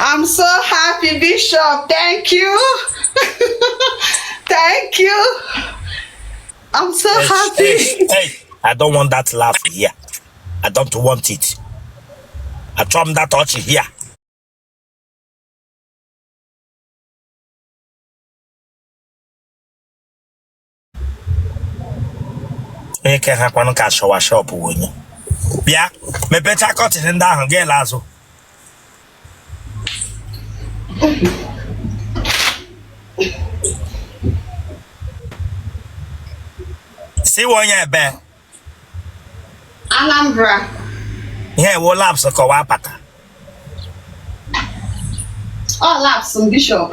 I'm so happy, Bishop. Thank you. Thank you. I'm so happy. Hey, I don't want that laugh here. I don't want it. I trump that touch here. You can have one cash shower shop when you. Yeah, me better cut it in down and get lazo. See one year bear. Alhambra. Yeah, what laps a coapata. Oh, laps, Bishop.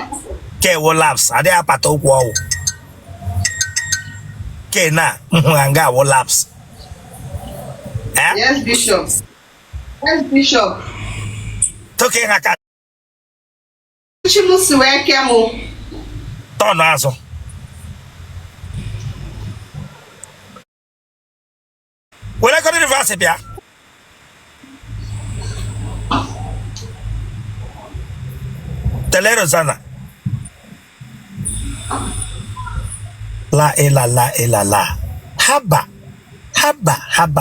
Okay, what laps? Are there a pato wall? Okay, now, and got what laps. Eh? Yes, Bishop. Yes, Bishop. Token a cat. Chimusiwekemo. Turn aso. When I go to the university, Tele Rosana. La ela la ela la. Haba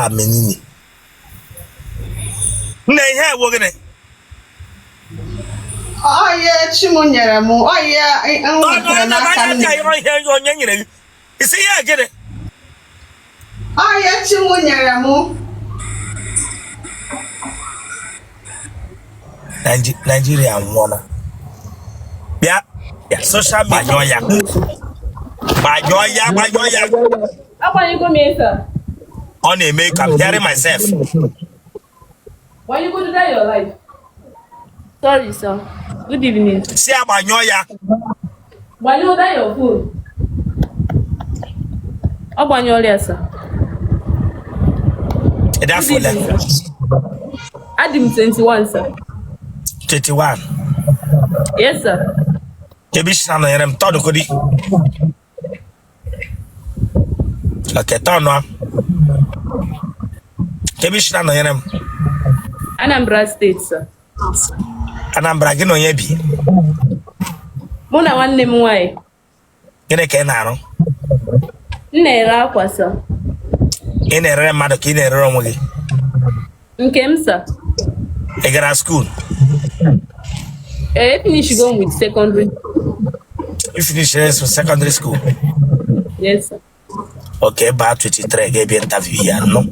menini. Nay, we're gonna. Oh, yeah, Chimunyeramu. Oh, yeah, I You see, I get it. Oh, yeah, Chimunyeramu. Nigeria wanna. Yeah, social media. Majoya. How about you go, sir? On a make, I'm hearing myself. Why you go to die your life? Sorry, sir. Good evening. See about Noya. Why you die your food? How about your sir? That's for them. Adim 21, sir. 21. Yes, sir. Kebisha no yerem todo kodi. Okay, tono. Kebisha no yerem. Anambra State, sir. Anambra gino yebi. Muna nwanne m nwanyị. Gine ka na arụ. Nna-ere akwa, sir. Ị na-ere mmadụ ka ị na-ere onwe gị. Nke m, sir. Ị gara school? I finished going with secondary. You finished with secondary school? Yes, sir. Okay, about 23, gave you interview here, no?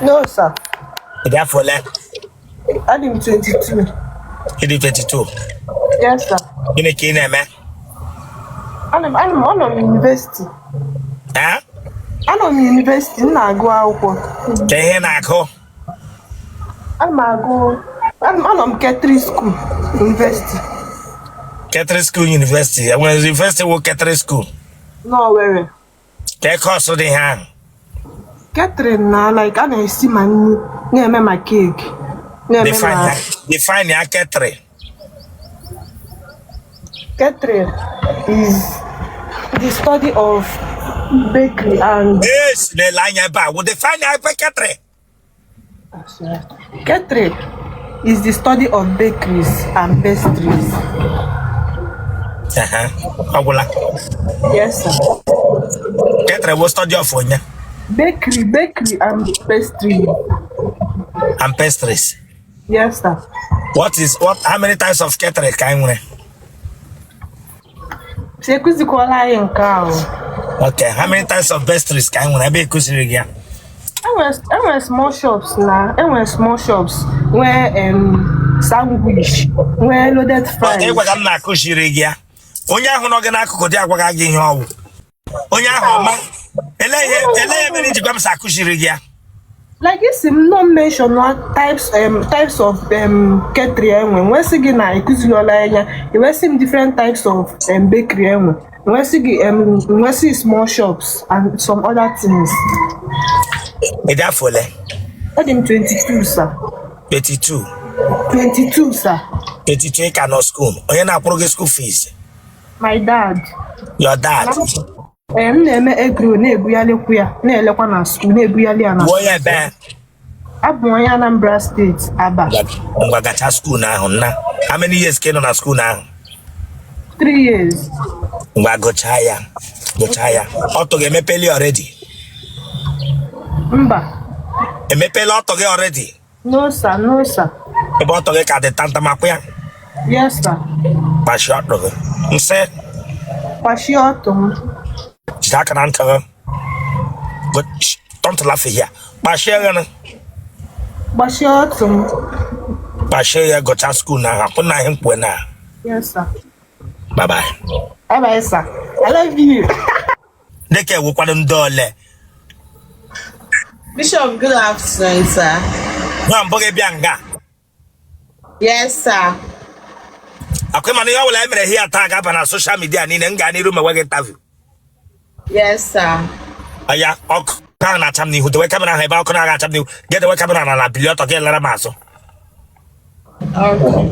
No, sir. Therefore, I'm 22. You did 22? Yes, sir. In a kine, man? I'm on university. Huh? I'm on university. I'm going to go. I'm on Catholic school, university. Catholic school, university. I went to university with Catholic school. No, where? They cost of the hand. Catherine, like I see my near my cake. Define your Catherine. Catherine is the study of bakery and. Yes, the line about. Would define your Catherine? Catherine is the study of bakeries and pastries. Yes, sir. Catherine will study of one. Bakery and pastry. And pastries. Yes, sir. How many types of Catherine can we? Okay, how many types of pastries can we be considering? I went small shops now. I went small shops where sandwich, where loaded fries. Okay, what I'm not considering. Onya hono gana akụkọ agwaga gị ihe ọwụ. Onya ahụ ma ele mere ji gwam sa kushiri gị. Like it's no mention what types of catering enwe. When see na ikuziola anya, you see different types of bakery enwe. When see small shops and some other things. E da fole. I'm 22, sir. 22. 22, sir. 22 cannot school. Onye na akwụrụ gị school fees. My dad. Your dad. M na-eme egro na-ebuyalekwu ya na-elekwa na school na-ebuyali ya na. Woye be. Abụ onye Anambra State, Aba. Ngwa gacha school now na. How many years can on school now? 3 years. Ngwa gocha ya. Gocha ya. Auto ge mepeli already. Mba. Emepeli auto ge already. No sir, no sir. Ebe auto ge ka de tanta makwa. Yes sir. Ba short go. Nse. Kwashi ọtọ m. Jaka na nta. But don't laugh here. Ba share na. Kwashi ọtọ m. Ba share ya gocha school na. Akuna him kwe na. Yes sir. Bye bye. Bye bye sir. I love you. Deke wo kwado ndole. Bishop, good afternoon, sir. Nwa mboge bianga. Yes, sir. Akwema ni wala emere here tag up na social media ni nga ni room we interview. Yes, sir. Aya ok ka na cham ni hu de camera ha ba ok na ga cham ni get the camera na billion to get lara maso. Okay.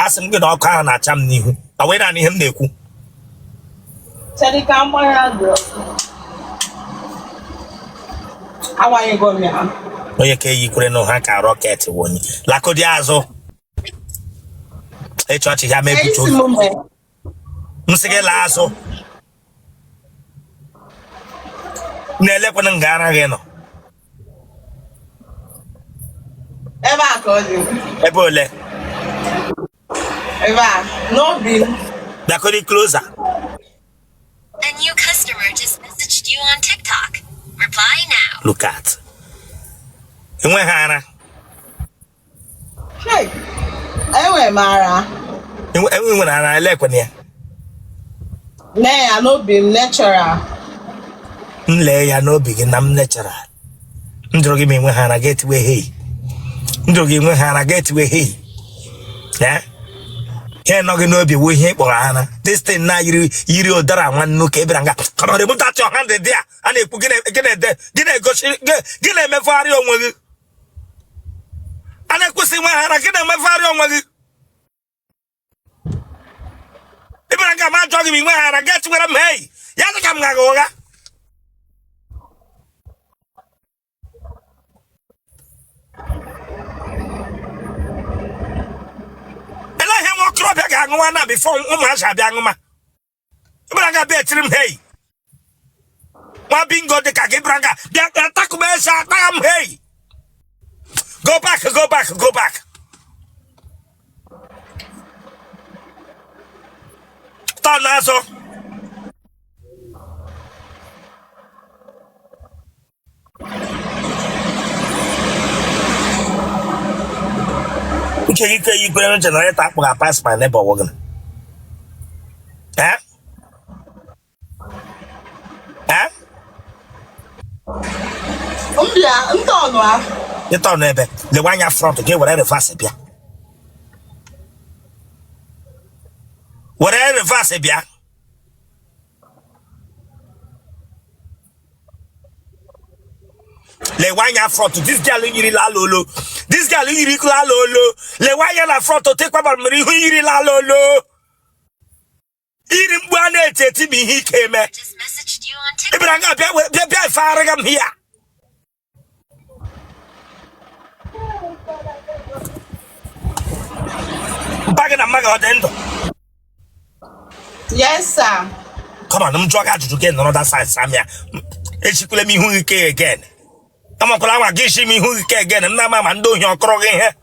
Asim gị na ọkụ ahụ na-acha m n'ihu. Ọ wee naanị ihe m na-ekwu. Tedika mmanya dị. Awanyego m ya. Onye ka eyikwere na ha ka rọket wụ onye. Lakodi azụ. Ịchọọchị ya mebucho. M sị gị laa azụ. Na-elekwana nga ara gị nọ. Ebe a ka ọ dị. Ebe ole? Ebe a, n'obi m. Lakodi closer. A new customer just messaged you on TikTok. Reply now. Look at. Enwe ha ara. Hey, enwe m ara. Enwe nwere ara elekwana ya. Nee ya n'obi m natural. M lee ya n'obi gị na m natural. M jụrụ gị ma enwe ha ara get we hey. M jụrụ gị enwe ha ara get we hey. Yeah? Here no gonna be we here for Anna. This thing now you odara one no kebranga. Come on, put that your hand there. And if get go get me fari on with you. And I could see my hand, I get me fari on with you. If I come out talking me, where I get where I'm hey. Yaka come gagoga. Ngwana before umasha bia nguma ibranga be trim hey wa bingo de ka ibranga bia attack me sha tam hey go back tanazo you go generate that for pass my neighbor wagon. Eh? Eh? Mbia, ntonwa. You don't know, the one you front to get whatever fast bia. Whatever fast bia. Le one you front to this girl you la lolo. This girl you la lolo. Le one you la front to take about me who you la lolo. Just messaged you on TikTok. Yes, sir. Come on, I'm jogging to get another side, Samia. It's equally me who care again. I'm going to give me who care again. I'm not man doing your crogging here.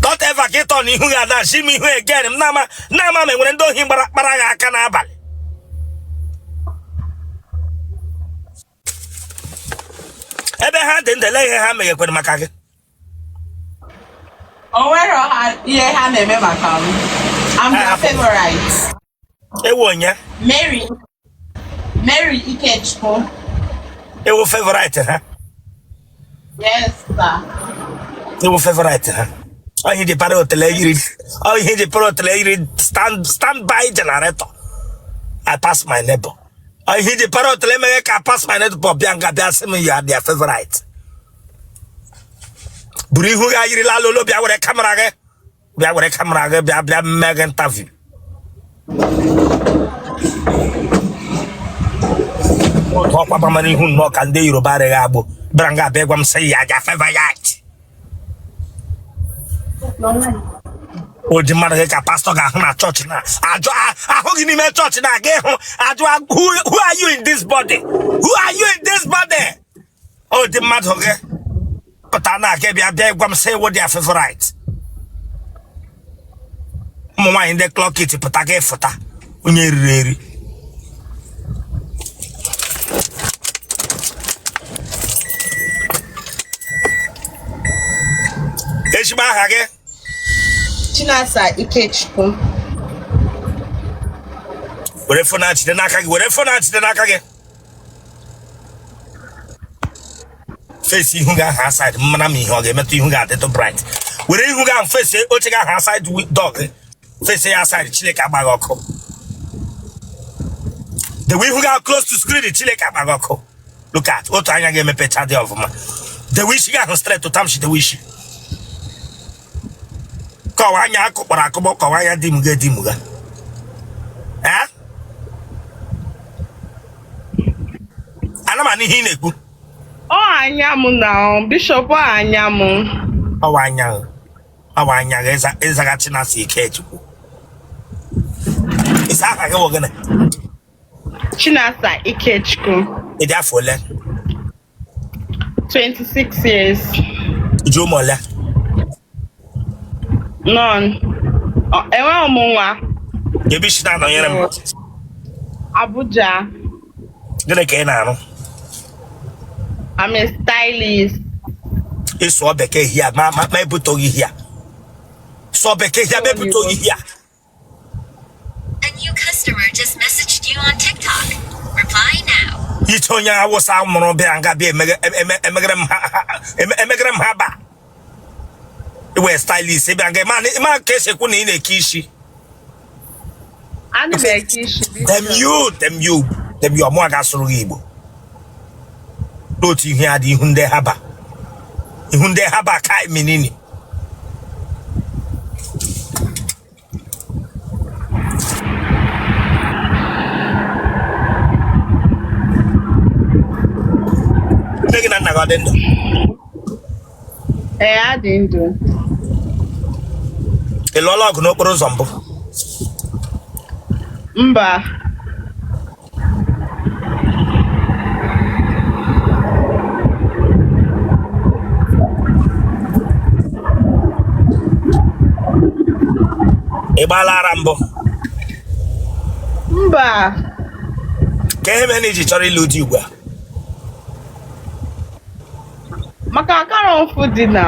Don't ever get on who are that. See me who again. Nama, when I do him, but I can't have it. Ever had in the lay hammer with Macaki? Oh, where are you? I'm your favorite. A one, yeah? Mary Ikechko. It was favorite, huh? Yes, sir. It was favorite, huh? I hit the Otele Ndi. I hit the Otele Ndi. Stand by generator. I pass my neighbor. I hit the Otele Ndi. I pass my neighbor. Bianca, they are saying you are their favorite. buru ihu ga yiri la lolo bịa were kamera gị bịa mee gị interview ọkwa gbamara ihu nnọọ ka ndị Yoruba arịghị agbụ bịara nga abịa gwa m sị ya ga favor yat oji mmadụ gị ka pastọ ga-ahụ na chọọchị na ajụ ahụ gị n'ime chọọchị na aga ịhụ ajụ who are you in this body oji mmadụ gị pụta na aga bịa gwa m sị wo their favorite ụmụ nwaanyị ndị klọkit pụta gị fụta onye riri eri ezigbo aha gị Chinasa Ikechukwu. were fon a jide n'aka gị face ihu gị aha aside mmana m ihe ọ ga-emetụ ihu gị adịtụ bright were ihu gị ahụ face oche gị aha aside dog face ya aside Chineke agbaghị ọkụ dewe ihu gị ahụ close to screen Chineke agbaghị ọkụ look at otu anya ga-emepecha dị ọfụma dewe isi gị ahụ straight to tam shi dewe isi kọwa anya akụkpọrọ akụkpọ kọwa anya di m ga ana m ihe ị na-ekwu Anya m na Bishop anya m. ọwa anya ịzaga Chinasa Ikechukwu isa aha gị wogene Chinasa Ikechukwu. ịdị afọ ole 26 years. iji ụmụ ole None. Enwe ọmụnwa. ebe isi na-anọnyere m Abuja. gịnị ka ị na-arụ I'm a stylist. ịsụọ bekee hia ma ebutoghi hia sụọ bekee hia ma ebutoghi hia A new customer just messaged you on TikTok. Reply now. iche onye Awụsa mụrụ bịa nga bịa emegere m ha ba iwe stylist bịa nga ma ka esi ekwu na ị na-eke isi Ana m eke isi. them you ọmụ ga-asụrụ gị Igbo n'otu ihe adị ihu ndị haba ka menini nne gị na nna gị ọ dị ndụ Adị ndụ. ị lụọla ọgụ n'okporo ụzọ mbụ Mba. ị gbaala ara mbụ Mba. ka ihe mere na iji chọrọ ịlụ di ugbu a Maka akara ofu dị na.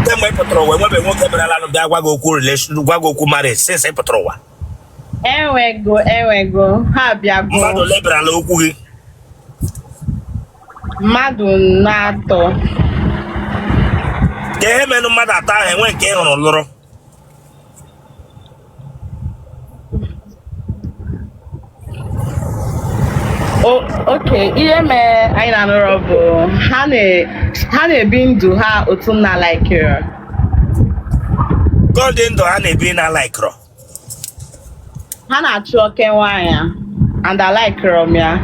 kemgbe ị pụtara ụwa enwebe nwoke bịarala bịa gwa gị okwu relation gwa gị okwu marriage since ị pụtara ụwa Enwego. Ha bịago. mmadụ ole bịarala okwu gị Mmadụ na-atọ. ka ihe mere mmadụ atọ ahụ enwe nke ị hụrụ lụrụ Okay, ihe mere anyị na-anọrọ bụ ha na-ebi ndụ ha otu m na-alaikere. gọdị ndụ ha na-ebi na laikrọ Ha na-achụ oke nwaanyị and I like m ya.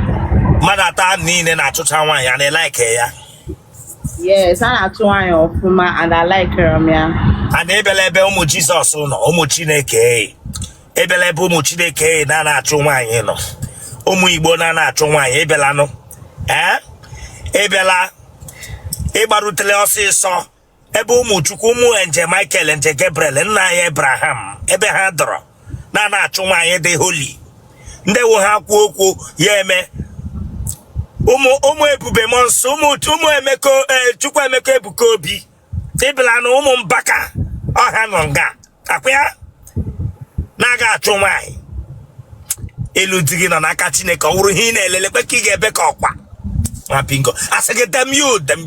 mmadụ atọ niile na-achụcha nwaanyị a na-elaike ya Yes, ha na-achụ nwaanyị ọfụma and I like m ya. a na-ebela ebe ụmụ Jizọs nọ ụmụ Chineke ebela ebe ụmụ Chineke na-achụ nwaanyị nọ ụmụ Igbo na-achụ nwaanyị ebelanụ ebela ịgbarutele ọsịsọ ebe ụmụ Chukwu ụmụ Nje Michael Nje Gabriel nna anyị Abraham ebe ha dọrọ na-achụ nwaanyị dị holy ndị wo ha kwuo okwu ya eme ụmụ Ebube Monso ụmụ Emeka Chukwu Emeka Ebuka Obi ịbelanụ ụmụ Mbaka ọha nọ nga akwa ya na-aga achụ nwaanyị elu di gị nọ n'aka Chineke ọ wụrụ ihe ị na-elelekwe ka ị ga-ebe ka ọkwa nwa pingo asị gị dem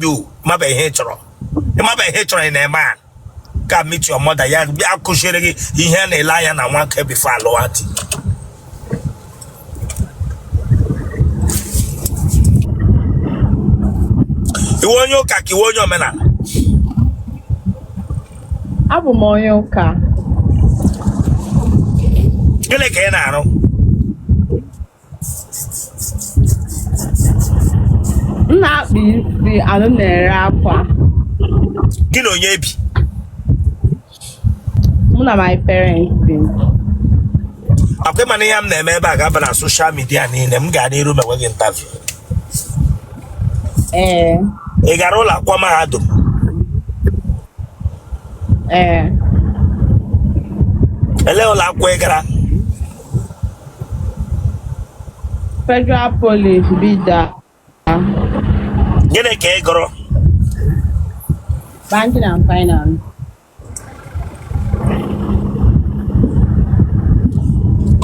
you maba ihe chọrọ ị na-eme a ka meet your mother ya bịa kụziere gị ihe a na-ele anya na nwa nke bifo alụwa di iwe onye ụka ka iwe onye omenala Abụ m onye ụka. Gịnị ka ị na-arụ? M na-akpa isi anụ na-ere akwa. Gị na onye bi? Mụ na my parents bi. Akwa ịma na ihe m na-eme ebe a ga-aba na soshal midia niile, m ga n'iru ma enweghị interview. Ị gara ụlọ akwụkwọ mahadum? Ele ụlọ akwụkwọ ị gara? Federal Police Bida. Gịnị ka ị gụrụ? Banking and Finance.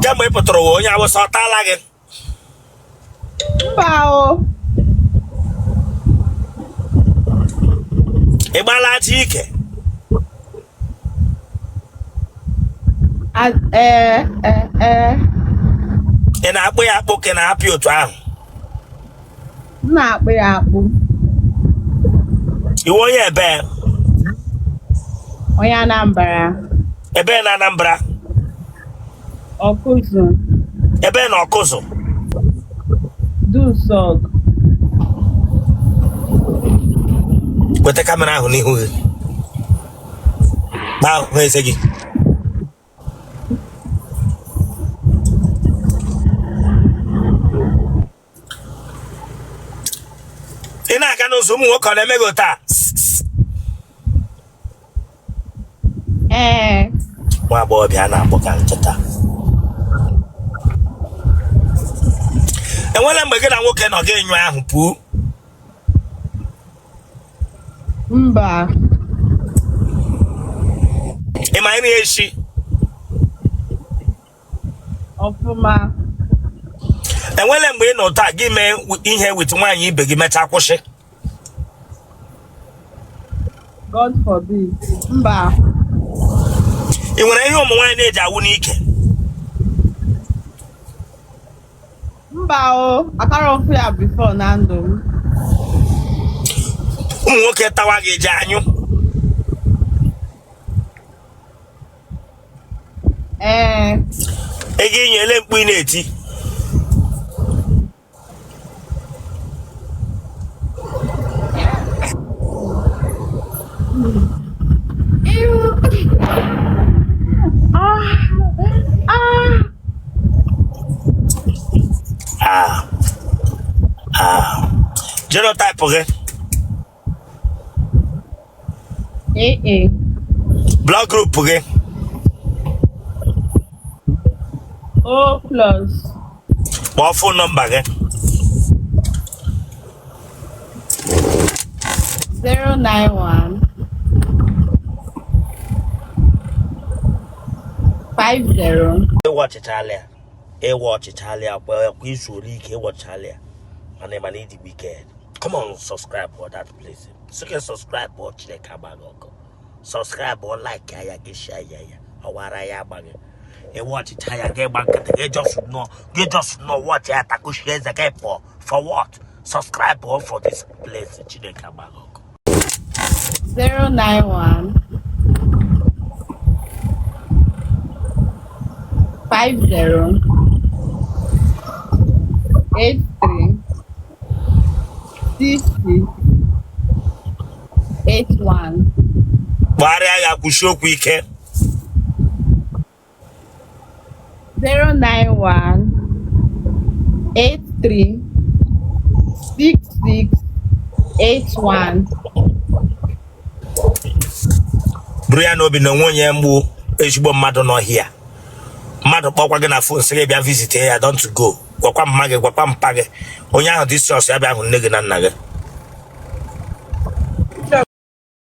Kemgbe ị pụtara ụwa onye Awụsa ọ taala gị? Mba o. Ị gbala aja ike? Ị na-akpụ ya akpụ ka ị na-apị otu ahụ? M na-akpụ ya akpụ. Iwu onye ebe? Onye Anambra. Ebe na Anambra? Ọkụzụ. Ebe na Ọkụzụ? Dusog. Weta kamera ahụ n'ihu gị. Gbaa ahụ eze gị. Ị na-aga n'ụzọ ụmụ nwoke ọ na-eme gị taa? Nwa agbọghọbịa a na-akpọ ka ncheta. Enwela mgbe gị na nwoke nọ gị enyo ahụ pụọ? Mba. Ị ma nri echi? Ọfụma. Enwela mgbe ị nọ taa gị mee ihe wit nwaanyị ibe gị mechaa kwụsị? God forbid. Mba. Ị nwere ihe ụmụ nwaanyị na-eji awụ n'ike? Mba o. Akara ofu ya before na ndụ m. Ụmụ nwoke tawa gị eji anyụ? Ego inyele mkpu ị na-eti? Genotype gị? Blood group gị? O plus. Kpọọ phone number gị? 091 50. Ịwọchịchalịa kwa izu ole ike ịwọchịchalịa mana ị ma na ịdị wicked. Come on, subscribe for that place. So you can subscribe for Chineke Agbagoko. Subscribe or like ya share ya. Awara ya bagi. E watch it ya get back. You just know what ya taku share the game for what? Subscribe for this place Chineke Agbagoko. 091 50 83 60 81. Gbara ya kwushi okwu ike. 091 83 66 81. Buru ya n'obi na onwe onye mgbu ezigbo mmadụ n'ọhịa. Mmadụ kpọkwa gị na phone sị gị bịa visit ya, don't go. Gwakwa mma gị, gwakwa mpa gị. Onye ahụ dị sọs ya bịa hụ nne gị na nna gị.